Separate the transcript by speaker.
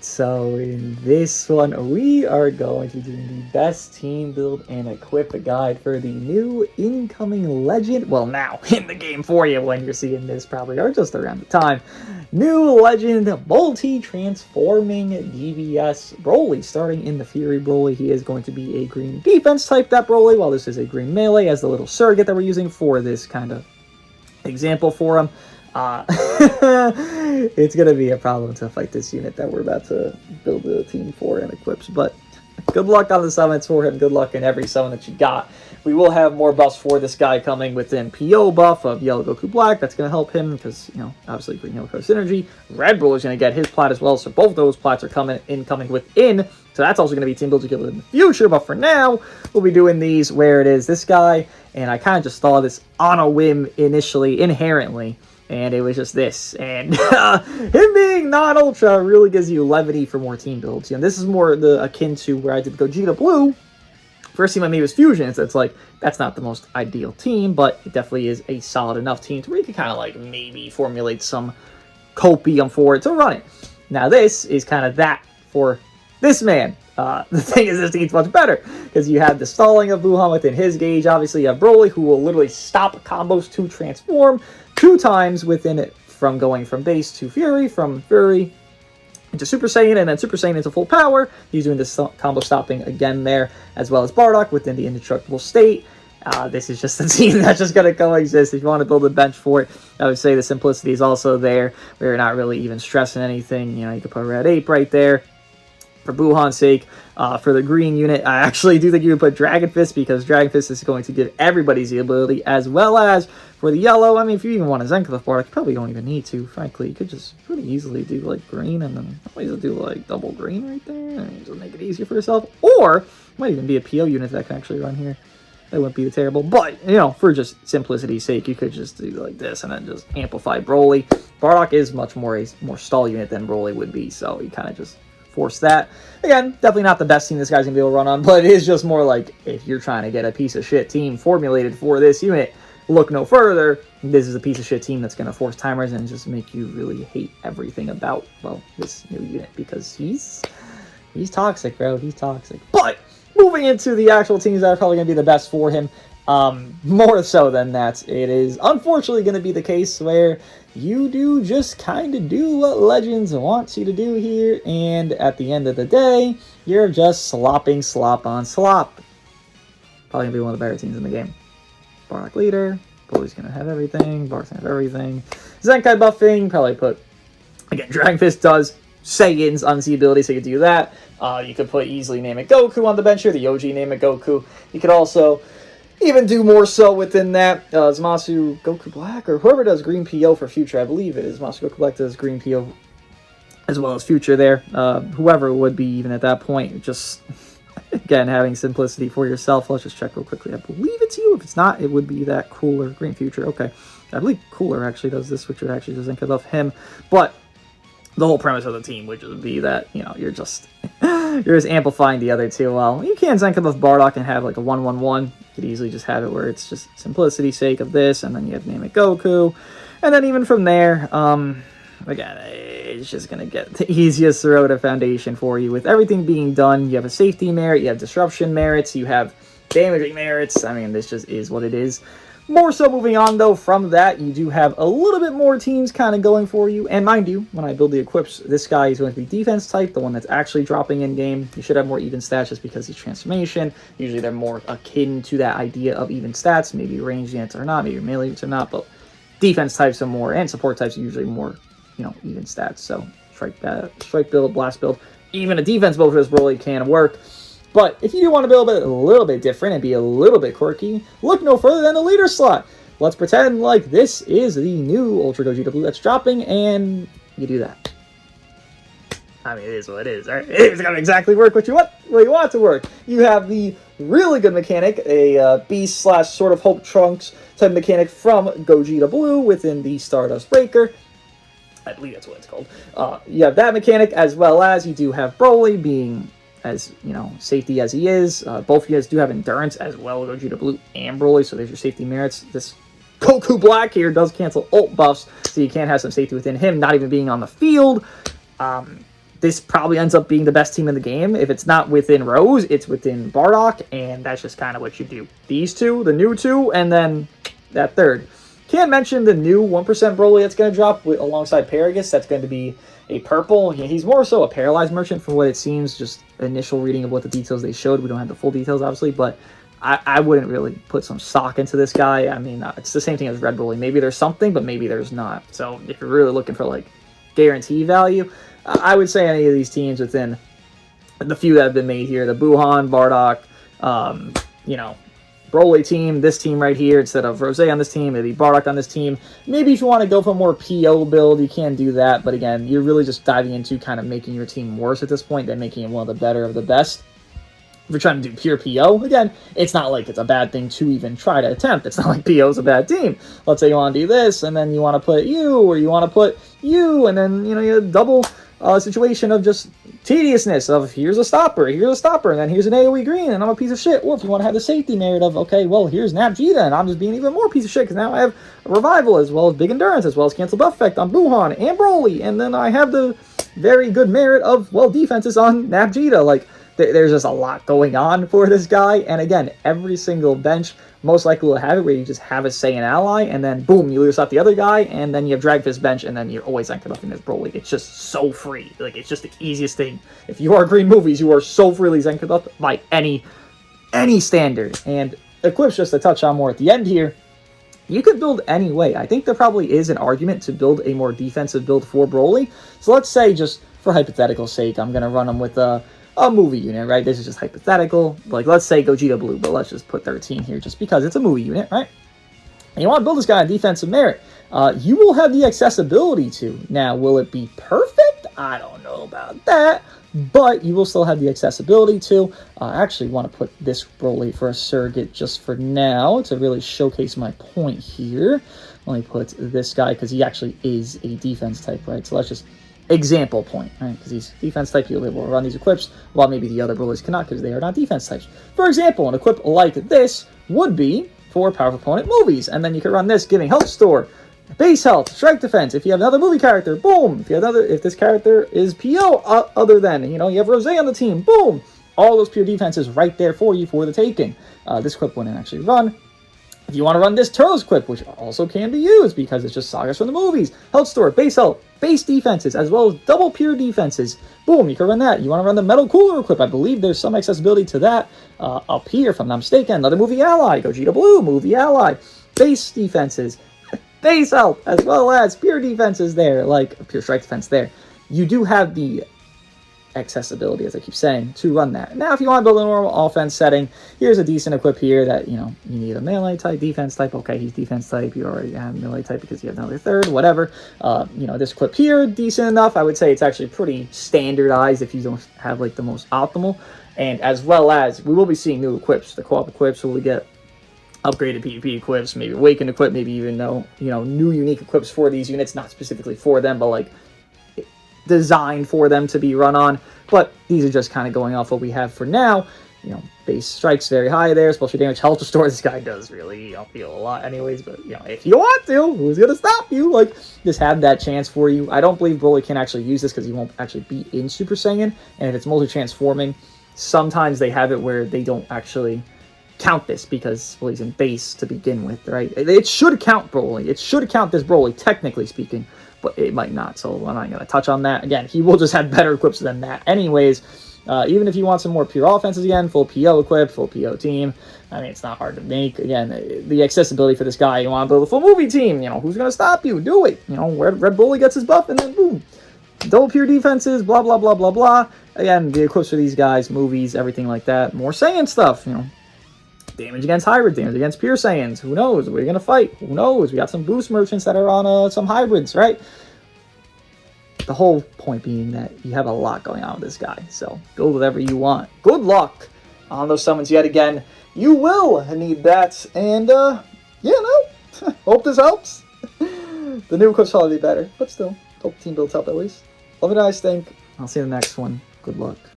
Speaker 1: So in this one, we are going to do the best team build and equip guide for the new incoming legend. Well, now in the game for you when you're seeing this probably, or just around the time. New legend, multi-transforming DBS BROLY. Starting in the Fury BROLY, he is going to be a green defense type, that BROLY, while this is a green melee as the little surrogate that we're using for this kind of example for him. It's going to be a problem to fight this unit that we're about to build a team for and equips, but good luck on the summons for him. Good luck in every summon that you got. We will have more buffs for this guy coming within PO buff of Yellow Goku Black. That's going to help him because, you know, obviously Green Yellow synergy. Red Bull is going to get his plat as well, so both those plats are coming within. So that's also going to be team builds you get in the future, but for now, we'll be doing these where it is this guy, and I kind of just saw this on a whim initially, inherently. And it was just this, and him being non-ultra really gives you levity for more team builds. You know, this is more akin to where I did Gogeta Blue. First team I made was Fusion, so it's like, that's not the most ideal team, but it definitely is a solid enough team to where you can kind of like maybe formulate some copium for it to run it. Now this is kind of that for this man. The thing is, this team's much better because you have the stalling of Wuhan within his gauge. Obviously, you have BROLY, who will literally stop combos to transform 2 times within it, from going from base to Fury, from Fury into Super Saiyan, and then Super Saiyan into full power. He's doing this combo stopping again there, as well as Bardock within the indestructible state. This is just a team that's just going to coexist. If you want to build a bench for it, I would say the simplicity is also there. We're not really even stressing anything. You know, you could put Red Ape right there for Buhan's sake. For the green unit, I actually do think you would put Dragon Fist, because Dragon Fist is going to give everybody's the ability, as well as for the yellow. I mean, if you even want a Zenkath Bardock, you probably don't even need to, frankly. You could just pretty easily do like green, and then always do like double green right there, and just make it easier for yourself. Or it might even be a PO unit that can actually run here. That wouldn't be terrible, but you know, for just simplicity's sake, you could just do like this and then just amplify BROLY. Bardock is much more a more stall unit than BROLY would be, so you kind of just force that. Again, definitely not the best team this guy's gonna be able to run on, but it is just more like, if you're trying to get a piece of shit team formulated for this unit, look no further. This is a piece of shit team that's gonna force timers and just make you really hate everything about, well, this new unit, because he's toxic, bro. He's toxic. But moving into the actual teams that are probably going to be the best for him, more so than that, it is unfortunately going to be the case where you do just kind of do what Legends wants you to do here, and at the end of the day, you're just slopping slop on slop. Probably going to be one of the better teams in the game. Bardock leader, BROLY's going to have everything, Bardock's going to have everything. Zenkai buffing, probably put, again, Dragon Fist does Saiyan's unseeability, so you could do that. You could put easily Namek Goku on the bench here, the OG Namek Goku. You could also even do more so within that. Zamasu Goku Black, or whoever does green PO for future, I believe it is. Zamasu Goku Black does green PO as well as future there. Whoever it would be even at that point, just, again, having simplicity for yourself. Let's just check real quickly. I believe it's you. If it's not, it would be that Cooler green future. Okay. I believe Cooler actually does this, which would actually doesn't cut off him. But the whole premise of the team would just be that, you know, you're just amplifying the other two. Well, you can Zenka buff Bardock and have like a 1-1-1. You could easily just have it where it's just simplicity's sake of this, and then you have Namek Goku. And then even from there, again, it's just going to get the easiest road of foundation for you. With everything being done, you have a safety merit, you have disruption merits, you have damaging merits. I mean, this just is what it is. More so moving on, though, from that, you do have a little bit more teams kind of going for you. And mind you, when I build the equips, this guy is going to be defense type, the one that's actually dropping in-game. You should have more even stats just because he's transformation. Usually they're more akin to that idea of even stats. Maybe ranged units are not, maybe melee units are not, but defense types are more, and support types are usually more, you know, even stats. So strike build, blast build, even a defense build for this BROLY can work. But if you do want to build it a little bit different and be a little bit quirky, look no further than the leader slot. Let's pretend like this is the new Ultra Gogeta Blue that's dropping, and you do that. I mean, it is what it is, right? It's going to exactly work what you want it to work. You have the really good mechanic, a Beast / sort of Hope Trunks type mechanic from Gogeta Blue within the Stardust Breaker. I believe that's what it's called. You have that mechanic, as well as you do have BROLY being, as you know, safety as he is. Both of you guys do have endurance as well, Gogeta Blue and BROLY, so there's your safety merits. This Goku Black here does cancel ult buffs, so you can have some safety within him, not even being on the field. this probably ends up being the best team in the game. If it's not within Rose, it's within Bardock, and that's just kind of what you do. These two, the new two, and then that third. Can't mention the new 1% Broly that's going to drop alongside Paragus. That's going to be a purple. He's more so a paralyzed merchant from what it seems, just initial reading of what the details they showed. We don't have the full details, obviously, but I wouldn't really put some stock into this guy. I mean, it's the same thing as Red Broly. Maybe there's something, but maybe there's not. So if you're really looking for, like, guarantee value, I would say any of these teams within the few that have been made here, the Buhan, Bardock, you know, Broly team, this team right here, instead of Rose on this team, maybe Bardock on this team. Maybe if you want to go for a more PO build, you can do that. But again, you're really just diving into kind of making your team worse at this point than making it one of the better of the best. If you're trying to do pure PO, again, it's not like it's a bad thing to even try to attempt. It's not like PO is a bad team. Let's say you want to do this, and then you want to put you, or you want to put you, and then, you know, you double situation of just tediousness of here's a stopper, and then here's an AoE green, and I'm a piece of shit. Or if you want to have the safety merit of, okay, well, here's Napjita, and I'm just being even more piece of shit, because now I have a revival, as well as big endurance, as well as cancel buff effect on Buhan and Broly, and then I have the very good merit of, well, defenses on Napjita. Like, there's just a lot going on for this guy, and again, every single bench most likely will have it where you just have a say an ally, and then boom, you lose out the other guy, and then you have Dragfist bench, and then you're always anchored up in this Broly. It's just so free. Like, it's just the easiest thing. If you are green movies, you are so freely anchored up by any standard. And equips, just to touch on more at the end here, you could build any way. I think there probably is an argument to build a more defensive build for Broly. So let's say, just for hypothetical sake, I'm going to run them with a movie unit, right? This is just hypothetical. Like, let's say Gogeta Blue, but let's just put 13 here just because it's a movie unit, right? And you want to build this guy on defensive merit. You will have the accessibility to. Now, will it be perfect? I don't know about that, but you will still have the accessibility to. I actually want to put this Broly for a surrogate just for now to really showcase my point here. Let me put this guy because he actually is a defense type, right? So let's just example point, right? Because he's defense type, you'll be able to run these equips, while maybe the other Broly's cannot because they are not defense types. For example, an equip like this would be for powerful opponent movies, and then you can run this, giving health store, base health, strike defense. If you have another movie character, boom. If this character is PO, other than, you know, you have Rose on the team, boom. All those pure defenses right there for you for the taking. This equip wouldn't actually run. If you want to run this Turtles equip, which also can be used because it's just sagas from the movies, health store, base health, base defenses, as well as double pure defenses. Boom, you can run that. You want to run the Metal Cooler equip. I believe there's some accessibility to that up here, if I'm not mistaken. Another movie ally, Gogeta Blue, movie ally, base defenses, base health, as well as pure defenses there, like pure strike defense there. You do have the accessibility, as I keep saying, to run that. Now, if you want to build a normal offense setting, here's a decent equip here that, you know, you need a melee type, defense type. Okay, he's defense type. You already have melee type because you have another third, whatever. You know, this equip here, decent enough. I would say it's actually pretty standardized if you don't have, like, the most optimal. And as well as, we will be seeing new equips. The co-op equips will get upgraded PvP equips, maybe awakened equip, maybe even new unique equips for these units, not specifically for them, but like designed for them to be run on. But these are just kind of going off what we have for now. You know, base strikes very high there, special damage, health restore. This guy does really, feel a lot anyways, but, you know, if you want to, who's going to stop you? Like, just have that chance for you. I don't believe Broly can actually use this because he won't actually be in Super Saiyan, and if it's multi-transforming, sometimes they have it where they don't actually count this because, well, he's in base to begin with, right? It should count Broly. It should count this Broly, technically speaking, but it might not, so I'm not going to touch on that. Again, he will just have better equips than that anyways. Even if you want some more pure offenses again, full PO equip, full PO team, I mean, it's not hard to make. Again, the accessibility for this guy, you want to build a full movie team, who's going to stop you? Do it. Red Broly gets his buff, and then boom. Double pure defenses, blah, blah, blah, blah, blah. Again, the equips for these guys, movies, everything like that. More Saiyan stuff, Damage against hybrid, damage against pure Saiyans. Who knows? We're going to fight. Who knows? We got some boost merchants that are on some hybrids, right? The whole point being that you have a lot going on with this guy. So build whatever you want. Good luck on those summons yet again. You will need that. And, hope this helps. The new equip's probably better, but still, hope the team builds up at least. Love you guys, think. I'll see you in the next one. Good luck.